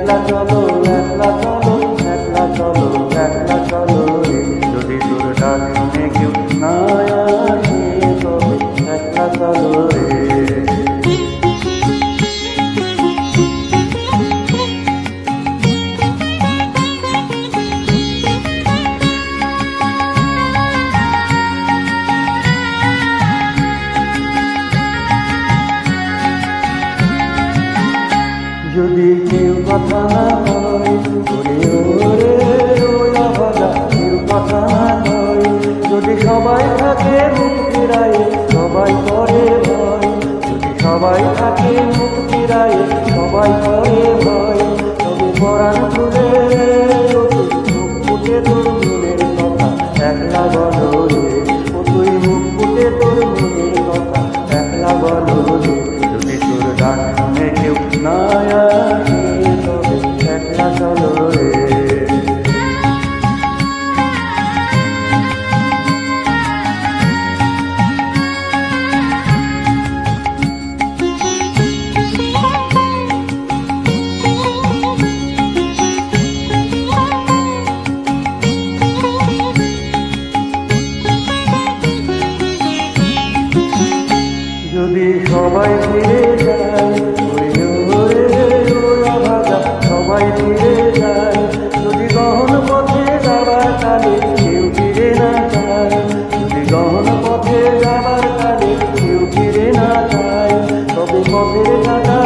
একলা চলো একলা চলো একলা চলো একলা চলো রে। যদি তোর ডাক শুনে কেউ না আসে তবে একলা চলো রে। যদি কেউ কথা না কয় ওরে ওরে ওরা ভাজা, কেউ কথা না কয়, যদি সবাই থাকে মুখ ফিরায় সবাই করে ভয়, যদি সবাই থাকে মুখ ফিরায় সবাই করে ভয়, তবে পরাণ খুলে মুখ ফুটে তোর মনের কথা একলা বলো রে। ও তুই মুখ ফুটে তোর মনের কথা একলা বলো রে। যদি তোর ডাক শুনে কেউ না আসে তবে একলা চলো রে। যদি সবাই ফিরে যায় ওরে ওরে ওরা ভাজা, সবাই ফিরে যায়, যদি গহন পথে যাবার কালে কেউ ফিরে না যায়, যদি গহন পথে যাবার কালে কেউ ফিরে না যায়, তবে পথের কাটা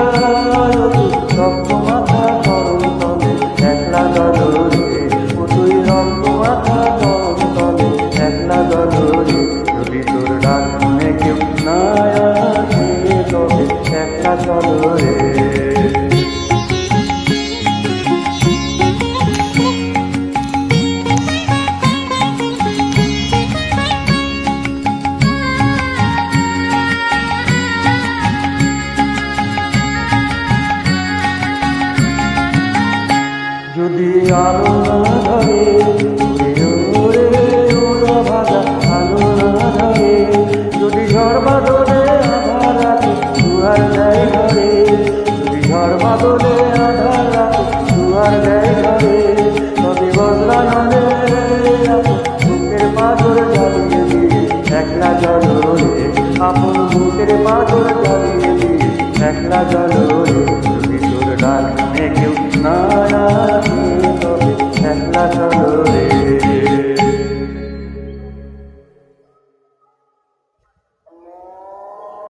রক্ত মাথা করম তলে একলা চলো রে। ও তুই রক্ত মাথা করম তলে একলা চলো রে। যদি তোর ডাক শুনে কেউ না আসে তবে একলা চলো রে। যদি আলো না ধরে ওরে ওরা ভাজা, আলো না ধরে, যদি ঝড় বাদলে আধার রাতে দুয়ার দেয় ঘরে, যদি ঝড় বাদলে আধার রাতে দুয়ার দেয় ঘরে, তবে বদলা নলে বুকের পাথর জ্বালিয়ে দিয়ে একলা চলো রে। আপন বুকের পাথর জ্বালিয়ে দিয়ে একলা চলো